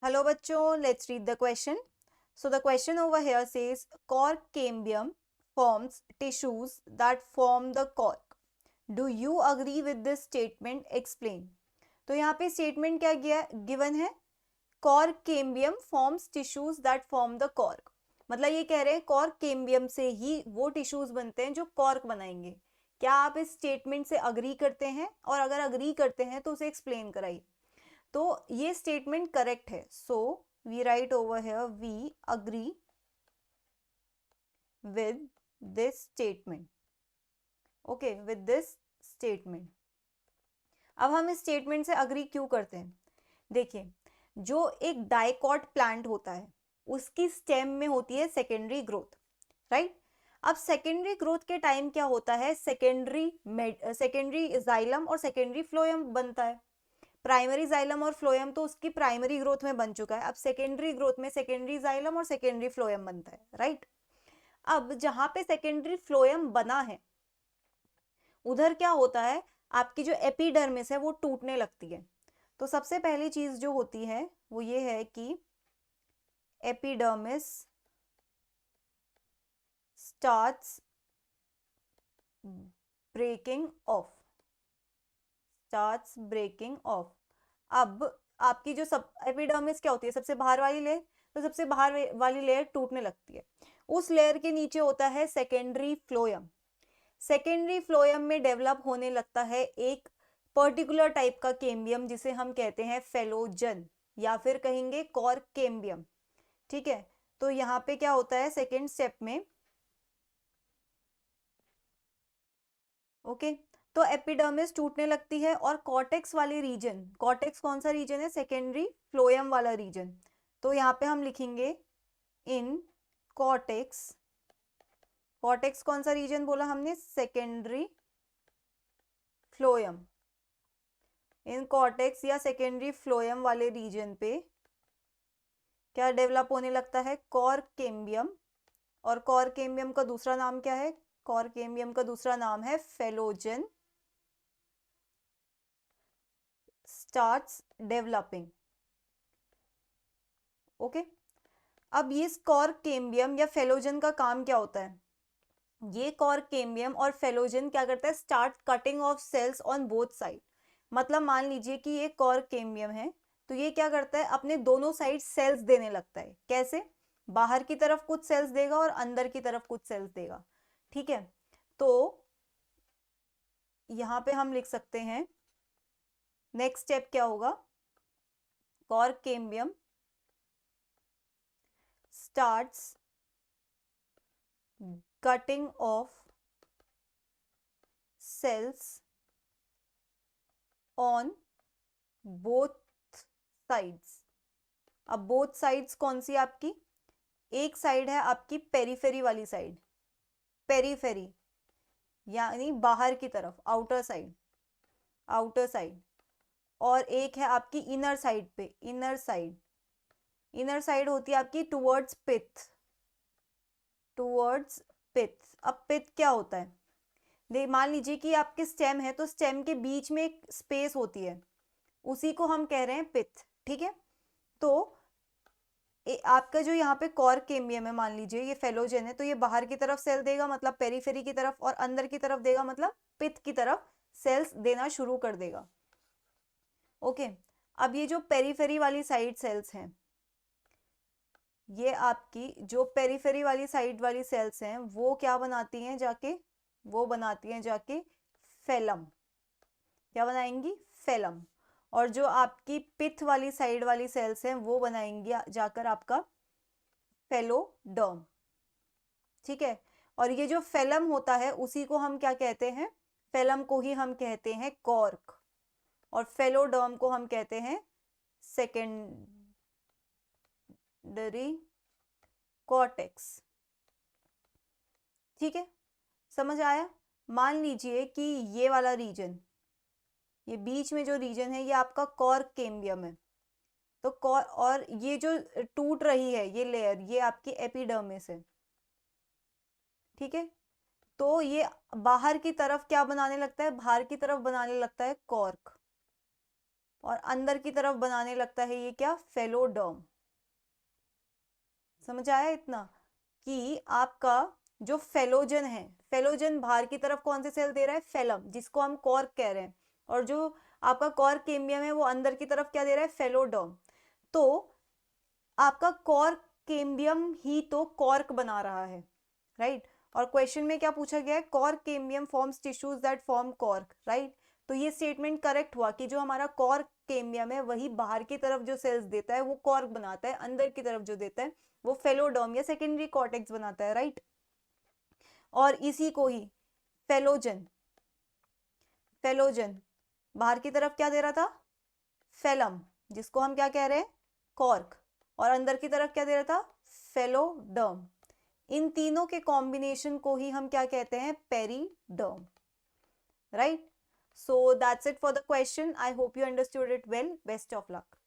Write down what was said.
Hello bachcho, let's read the question. So the question over here says cork cambium forms tissues that form the cork. Do you agree with this statement? Explain. तो यहाँ पे statement क्या given है? Cork cambium forms tissues that form the cork. मतलब ये कह रहे हैं cork cambium से ही वो tissues बनते हैं जो cork बनाएंगे. क्या आप इस statement से agree करते हैं? और अगर agree करते हैं तो उसे explain कराइए. तो ये स्टेटमेंट करेक्ट है. So we write over here we agree with this statement. Okay, with this statement. अब हम इस स्टेटमेंट से अग्री क्यों करते हैं? देखिए, जो एक डाइकॉट प्लांट होता है उसकी स्टेम में होती है सेकेंडरी ग्रोथ, राइट? अब सेकेंडरी ग्रोथ के टाइम क्या होता है? सेकेंडरी जाइलम और सेकेंडरी फ्लोएम बनता है. प्राइमरी जाइलम और फ्लोएम तो उसकी प्राइमरी ग्रोथ में बन चुका है. अब सेकेंडरी ग्रोथ में सेकेंडरी जाइलम और सेकेंडरी फ्लोएम बनता है, राइट? अब जहां पे सेकेंडरी फ्लोएम बना है उधर क्या होता है, आपकी जो एपिडर्मिस है वो टूटने लगती है. तो सबसे पहली चीज जो होती है वो ये है कि एपिडर्मिस स्टार्ट्स ब्रेकिंग ऑफ. अब आपकी जो सब एपिडर्मिस क्या होती है? सबसे बाहर वाली लेयर. तो सबसे बाहर वाली लेयर टूटने लगती है. उस लेयर के नीचे होता है सेकेंडरी फ्लोएम. सेकेंडरी फ्लोएम में डेवलप होने लगता है एक पर्टिकुलर टाइप का केम्बियम जिसे हम कहते हैं फेलोजन या फिर कहेंगे कॉर्क केम्बियम. ठीक है, तो यहाँ पे क्या होता है सेकेंड स्टेप में? ओके, तो एपिडर्मिस टूटने लगती है और कॉर्टेक्स वाली रीजन, कॉर्टेक्स कौन सा रीजन है? सेकेंडरी फ्लोएम वाला रीजन. तो यहाँ पे हम लिखेंगे इन कॉर्टेक्स. कॉर्टेक्स कौन सा रीजन बोला हमने? Secondary phloem. इन कॉर्टेक्स या सेकेंडरी फ्लोएम वाले रीजन पे क्या डेवलप होने लगता है? Cork cambium. और कॉर्क केम्बियम का दूसरा नाम क्या है? कॉर्क केम्बियम का दूसरा नाम है फेलोजन स्टार्ट्स डेवलपिंग. ओके, अब ये कॉर्क केम्बियम या फेलोजन का काम क्या होता है? ये कॉर्क केम्बियम और फेलोजन क्या करता है? Start cutting off cells on both side. मतलब मान लीजिए कि ये कॉर्क केम्बियम है तो ये क्या करता है? अपने दोनों साइड सेल्स देने लगता है. कैसे? बाहर की तरफ कुछ सेल्स देगा और अंदर की तरफ कुछ सेल्स देगा. ठीक है, तो यहां पे हम लिख सकते हैं नेक्स्ट स्टेप क्या होगा? Cork cambium starts cutting of cells on both sides. अब both sides कौन सी आपकी? एक साइड है आपकी पेरीफेरी वाली साइड, पेरीफेरी यानी बाहर की तरफ, आउटर साइड, आउटर साइड. और एक है आपकी इनर साइड पे, इनर साइड. इनर साइड होती है आपकी टुवर्ड्स पिथ, टुवर्ड्स पिथ. अब पिथ क्या होता है? मान लीजिए कि आपके स्टेम है तो स्टेम के बीच में एक स्पेस होती है, उसी को हम कह रहे हैं पिथ. ठीक है, तो आपका जो यहाँ पे कॉर्क केम्बियम है, मान लीजिए ये फेलोजन है, तो ये बाहर की तरफ सेल देगा मतलब पेरीफेरी की तरफ, और अंदर की तरफ देगा मतलब पिथ की तरफ सेल्स देना शुरू कर देगा. ओके, अब ये जो पेरीफेरी वाली साइड सेल्स हैं, ये आपकी जो पेरीफेरी वाली साइड वाली सेल्स हैं वो क्या बनाती हैं जाके? वो बनाती हैं जाके फेलम. क्या बनाएंगी? फेलम. और जो आपकी पिथ वाली साइड वाली सेल्स हैं वो बनाएंगी जाकर आपका फेलोडर्म. ठीक है, और ये जो फेलम होता है उसी को हम क्या कहते हैं? फेलम को ही हम कहते हैं कॉर्क, और फेलोडर्म को हम कहते हैं सेकेंडरी कॉर्टेक्स. ठीक है, समझ आया? मान लीजिए कि ये वाला रीजन, ये बीच में जो रीजन है ये आपका कॉर्क केम्बियम है. तो और ये जो टूट रही है ये लेयर, ये आपकी एपिडर्मिस है. ठीक है, तो ये बाहर की तरफ क्या बनाने लगता है? बाहर की तरफ बनाने लगता है कॉर्क. और अंदर की तरफ बनाने लगता है ये क्या, फेलोडर्म। समझ आया इतना कि आपका जो फेलोजन है, फेलोजन बाहर की तरफ कौन से सेल दे रहा है, फेलम, जिसको हम कॉर्क कह रहे हैं, और जो आपका कॉर्क केम्बियम है वो अंदर की तरफ क्या दे रहा है, फेलोडर्म। तो आपका कॉर्क केम्बियम ही तो कॉर्क बना रहा है, राइट। और क्वेश्चन में क्या पूछा गया है, cork cambium forms tissues that form cork, right. तो ये स्टेटमेंट करेक्ट हुआ कि जो हमारा कॉर्क केम्बियम है वही बाहर की तरफ जो सेल्स देता है वो कॉर्क बनाता है, अंदर की तरफ जो देता है वो फेलोडर्म या सेकेंडरी कॉर्टेक्स बनाता है, राइट। और इसी को ही फेलोजन, फेलोजन बाहर की तरफ क्या दे रहा था, फेलम, जिसको हम क्या कह रहे हैं, कॉर्क, और अंदर की तरफ क्या दे रहा था, फेलोडर्म। इन तीनों के कॉम्बिनेशन को ही हम क्या कहते हैं, periderm, right. So that's it for the question. I hope you understood it well. Best of luck.